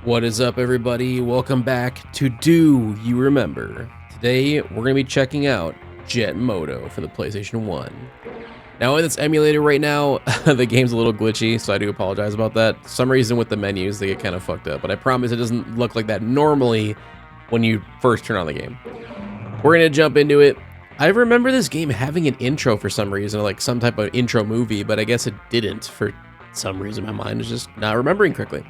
What is up, everybody? Welcome back to Do You Remember? Today, we're going to be checking out JET MOTO for the PlayStation 1. Now, when it's emulated right now, the game's a little glitchy, so I do apologize about that. For some reason with the menus, they get kind of fucked up, but I promise it doesn't look like that normally when you first turn on the game. We're going to jump into it. I remember this game having an intro for some reason, like some type of intro movie, but I guess it didn't for some reason. My mind is just not remembering correctly.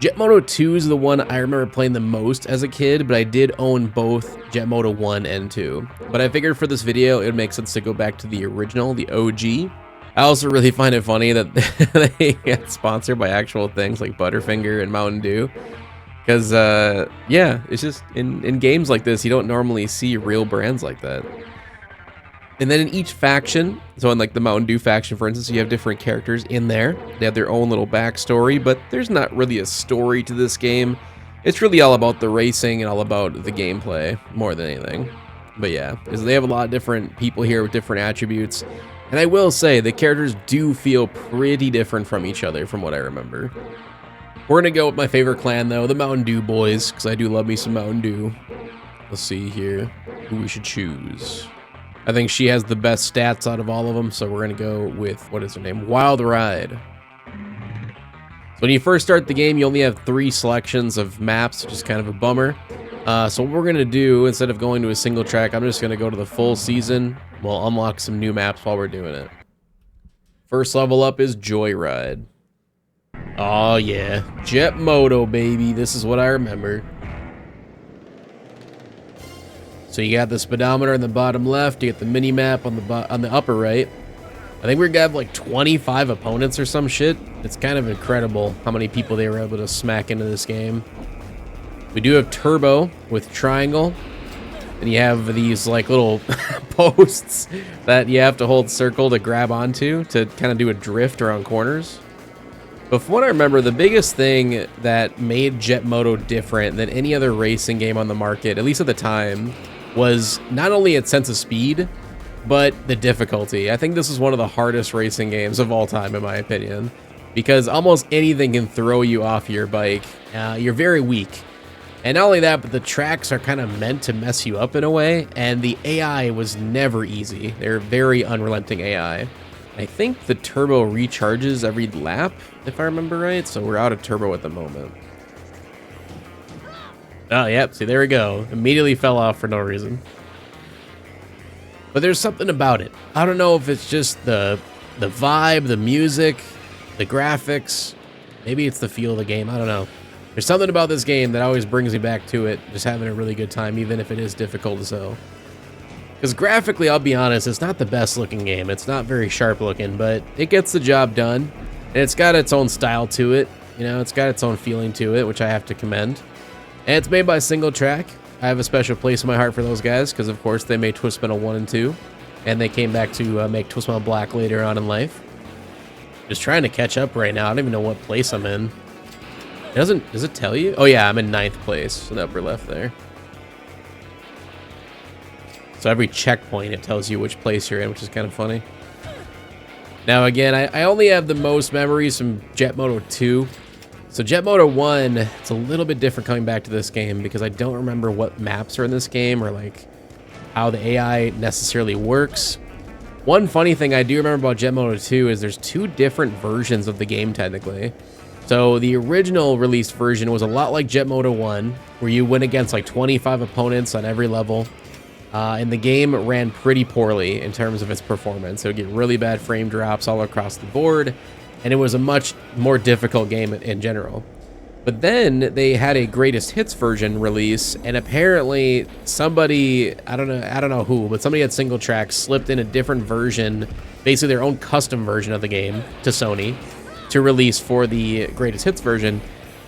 JET MOTO 2 is the one I remember playing the most as a kid, but I did own both JET MOTO 1 and 2. But I figured for this video, it would make sense to go back to the original, the OG. I also really find it funny that they get sponsored by actual things like Butterfinger and Mountain Dew. Because, yeah, it's just, in games like this, you don't normally see real brands like that. And then in each faction, so in like the Mountain Dew faction, for instance, you have different characters in there. They have their own little backstory, but there's not really a story to this game. It's really all about the racing and all about the gameplay more than anything. But yeah, because they have a lot of different people here with different attributes. And I will say, the characters do feel pretty different from each other from what I remember. We're going to go with my favorite clan, though, the Mountain Dew boys, because I do love me some Mountain Dew. Let's see here who we should choose. I think she has the best stats out of all of them, so we're going to go with, what is her name? Wild Ride. So when you first start the game, you only have 3 selections of maps, which is kind of a bummer. So what we're going to do, instead of going to a single track, I'm just going to go to the full season. We'll unlock some new maps while we're doing it. First level up is Joyride. Oh yeah, JET MOTO, baby. This is what I remember. So you got the speedometer in the bottom left, you get the mini map on the upper right. I think we're gonna have like 25 opponents or some shit. It's kind of incredible how many people they were able to smack into this game. We do have turbo with triangle, and you have these like little posts that you have to hold circle to grab onto to kind of do a drift around corners. But from what I remember, the biggest thing that made JET MOTO different than any other racing game on the market, at least at the time, was not only its sense of speed, but the difficulty. I think this is one of the hardest racing games of all time, in my opinion, because almost anything can throw you off your bike. You're very weak. And not only that, but the tracks are kind of meant to mess you up in a way, and the AI was never easy. They're very unrelenting AI. I think the turbo recharges every lap, if I remember right, so we're out of turbo at the moment. Oh, yep, see, there we go. Immediately fell off for no reason. But there's something about it. I don't know if it's just the vibe, the music, the graphics. Maybe it's the feel of the game, I don't know. There's something about this game that always brings me back to it, just having a really good time, even if it is difficult as hell. Because graphically, I'll be honest, it's not the best looking game. It's not very sharp looking, but it gets the job done. And it's got its own style to it. You know, it's got its own feeling to it, which I have to commend. And it's made by Single Track. I have a special place in my heart for those guys, because of course they made Twist Metal 1 and 2. And they came back to make Twist Metal Black later on in life. Just trying to catch up right now. I don't even know what place I'm in. Does it tell you? Oh yeah, I'm in 9th place in the upper left there. So every checkpoint, it tells you which place you're in, which is kind of funny. Now again, I only have the most memories from JET MOTO 2. So JET MOTO 1, it's a little bit different coming back to this game because I don't remember what maps are in this game or like how the AI necessarily works. One funny thing I do remember about JET MOTO 2 is there's 2 different versions of the game technically. So the original released version was a lot like JET MOTO 1, where you went against like 25 opponents on every level. And the game ran pretty poorly in terms of its performance. It would get really bad frame drops all across the board, and it was a much more difficult game in general. But then they had a greatest hits version release, and apparently somebody, I don't know who, but somebody at Single Track slipped in a different version, basically their own custom version of the game to Sony to release for the greatest hits version,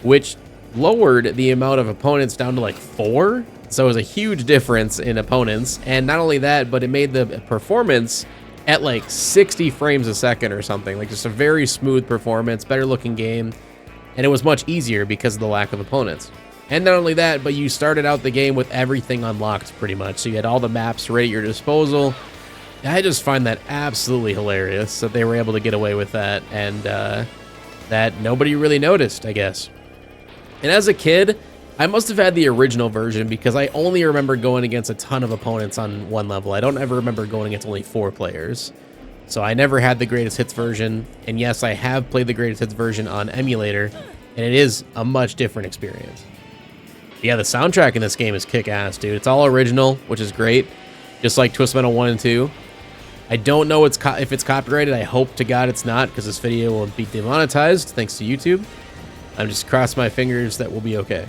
which lowered the amount of opponents down to like 4. So it was a huge difference in opponents, and not only that, but it made the performance at like 60 frames a second or something, like just a very smooth performance, better looking game, and it was much easier because of the lack of opponents. And not only that, but you started out the game with everything unlocked pretty much, so you had all the maps right at your disposal. I just find that absolutely hilarious that they were able to get away with that, and that nobody really noticed, I guess. And as a kid, I must have had the original version because I only remember going against a ton of opponents on one level. I don't ever remember going against only 4 players. So I never had the greatest hits version. And yes, I have played the greatest hits version on emulator, and it is a much different experience. Yeah, the soundtrack in this game is kick-ass, dude. It's all original, which is great. Just like Twist Metal 1 and 2. I don't know if it's copyrighted. I hope to God it's not, because this video will be demonetized thanks to YouTube. I'm just crossing my fingers that we'll be okay.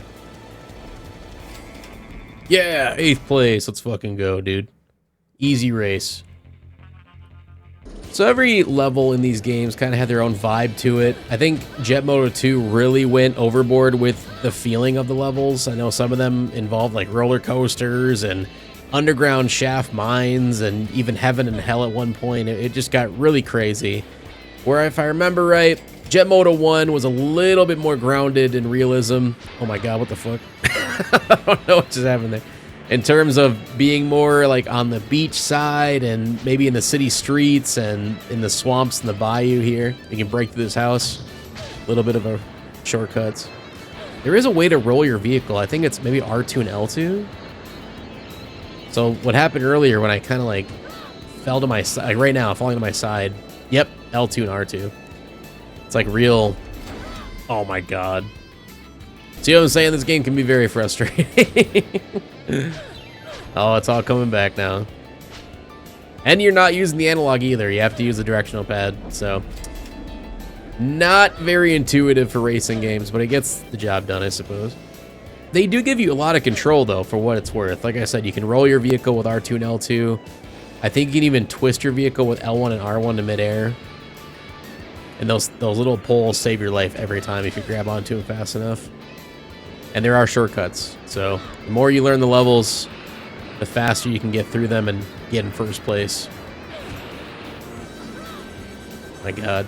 Yeah, 8th place. Let's fucking go, dude. Easy race. So every level in these games kind of had their own vibe to it. I think Jet Moto 2 really went overboard with the feeling of the levels. I know some of them involved like roller coasters and underground shaft mines and even heaven and hell at one point. It just got really crazy. Where if I remember right, Jet Moto 1 was a little bit more grounded in realism. Oh my god, what the fuck? I don't know what just happened there. In terms of being more like on the beach side and maybe in the city streets and in the swamps and the bayou here. You can break through this house. A little bit of a shortcuts. There is a way to roll your vehicle. I think it's maybe R2 and L2. So what happened earlier when I kind of like fell to my side, like right now, I'm falling to my side. Yep, L2 and R2. It's like real, oh my god. See what I'm saying? This game can be very frustrating. Oh, it's all coming back now. And you're not using the analog either. You have to use the directional pad. So, not very intuitive for racing games, but it gets the job done, I suppose. They do give you a lot of control, though, for what it's worth. Like I said, you can roll your vehicle with R2 and L2. I think you can even twist your vehicle with L1 and R1 to midair. And those little poles save your life every time if you grab onto them fast enough. And there are shortcuts, so the more you learn the levels, the faster you can get through them and get in first place. My god.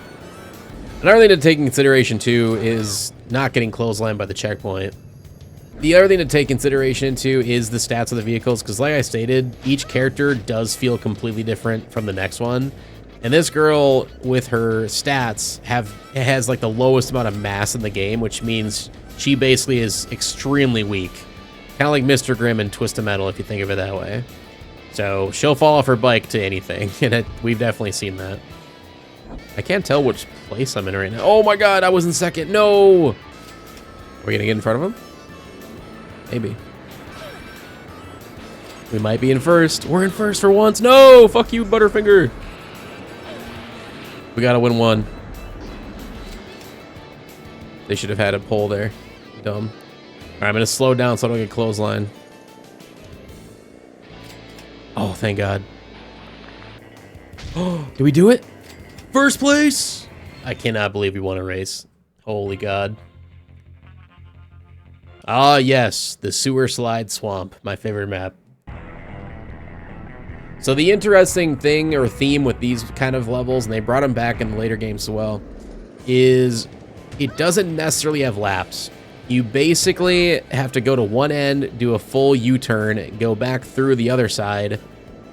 Another thing to take in consideration, too, is not getting clotheslined by the checkpoint. The other thing to take consideration, too, is the stats of the vehicles, because like I stated, each character does feel completely different from the next one. And this girl, with her stats, has like the lowest amount of mass in the game, which means she basically is extremely weak. Kind of like Mr. Grimm and Twist of Metal, if you think of it that way. So she'll fall off her bike to anything, and we've definitely seen that. I can't tell which place I'm in right now. Oh my god, I was in second. No! Are we gonna get in front of him? Maybe. We might be in first. We're in first for once. No! Fuck you, Butterfinger. We gotta win one. They should have had a pole there. Dumb. Alright, I'm gonna slow down so I don't get clothesline. Oh, thank god. Oh, did we do it? First place! I cannot believe we won a race. Holy god. Ah, yes. The Sewer Slide Swamp. My favorite map. So the interesting thing or theme with these kind of levels, and they brought them back in the later games as well, is it doesn't necessarily have laps. You basically have to go to one end, do a full U-turn, go back through the other side,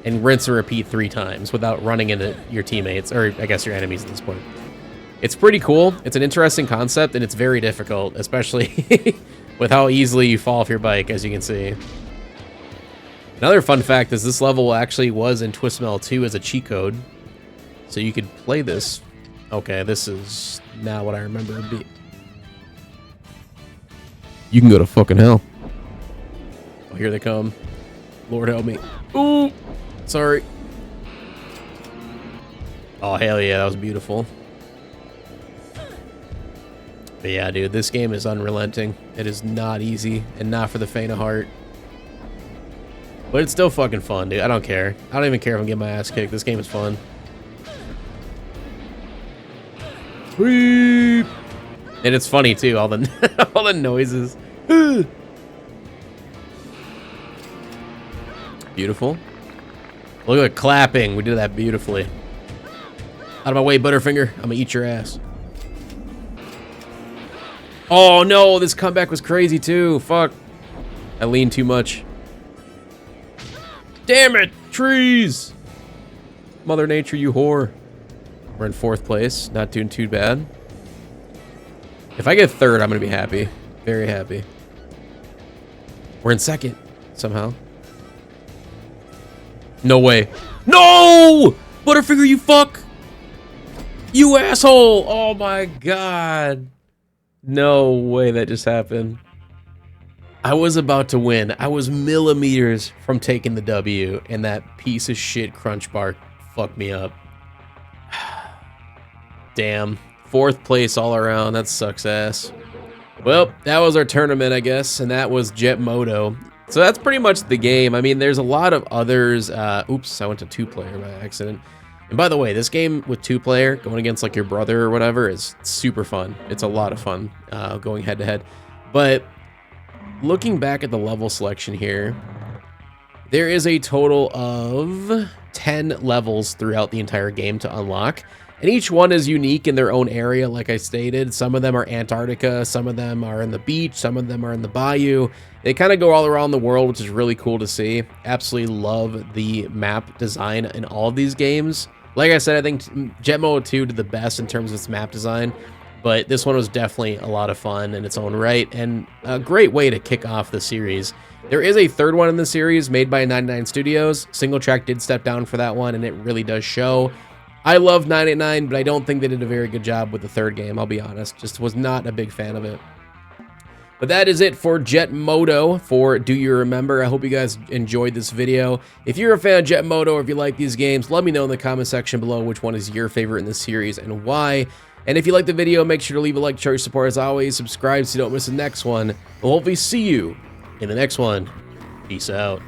and rinse and repeat 3 times without running into your teammates, or I guess your enemies at this point. It's pretty cool. It's an interesting concept, and it's very difficult, especially with how easily you fall off your bike, as you can see. Another fun fact is this level actually was in Twist Metal 2 as a cheat code, so you could play this. Okay, this is not what I remember it being. You can go to fucking hell. Oh, here they come. Lord help me. Ooh! Sorry. Oh, hell yeah, that was beautiful. But yeah, dude, this game is unrelenting. It is not easy, and not for the faint of heart. But it's still fucking fun, dude. I don't care. I don't even care if I'm getting my ass kicked. This game is fun. Weep. And it's funny too, all the all the noises. Beautiful. Look at the clapping. We did that beautifully. Out of my way, Butterfinger. I'm gonna eat your ass. Oh no, this comeback was crazy too. Fuck. I leaned too much. Damn it! Trees! Mother Nature, you whore. We're in 4th place. Not doing too bad. If I get 3rd, I'm gonna be happy. Very happy. We're in second somehow. No way. No! Butterfinger, you fuck! You asshole! Oh my god. No way that just happened. I was about to win. I was millimeters from taking the W, and that piece of shit Crunch Bar fucked me up. Damn. 4th place all around. That sucks ass. Well, that was our tournament, I guess, and that was Jet Moto. So that's pretty much the game. I mean, there's a lot of others. Oops, I went to 2-player by accident. And by the way, this game with 2-player, going against like your brother or whatever, is super fun. It's a lot of fun going head to head. But looking back at the level selection here, there is a total of 10 levels throughout the entire game to unlock. And each one is unique in their own area, like I stated. Some of them are Antarctica, some of them are in the beach, some of them are in the bayou. They kind of go all around the world, which is really cool to see. Absolutely love the map design in all of these games. Like I said, I think Jet Moto 2 did the best in terms of its map design, but this one was definitely a lot of fun in its own right, and a great way to kick off the series. There is a 3rd one in the series made by 99 Studios. Single Track did step down for that one, and it really does show. I love 989, but I don't think they did a very good job with the 3rd game, I'll be honest. Just was not a big fan of it. But that is it for Jet Moto for Do You Remember. I hope you guys enjoyed this video. If you're a fan of Jet Moto or if you like these games, let me know in the comment section below which one is your favorite in the series and why. And if you like the video, make sure to leave a like, show your support as always, subscribe so you don't miss the next one. We'll hopefully see you in the next one. Peace out.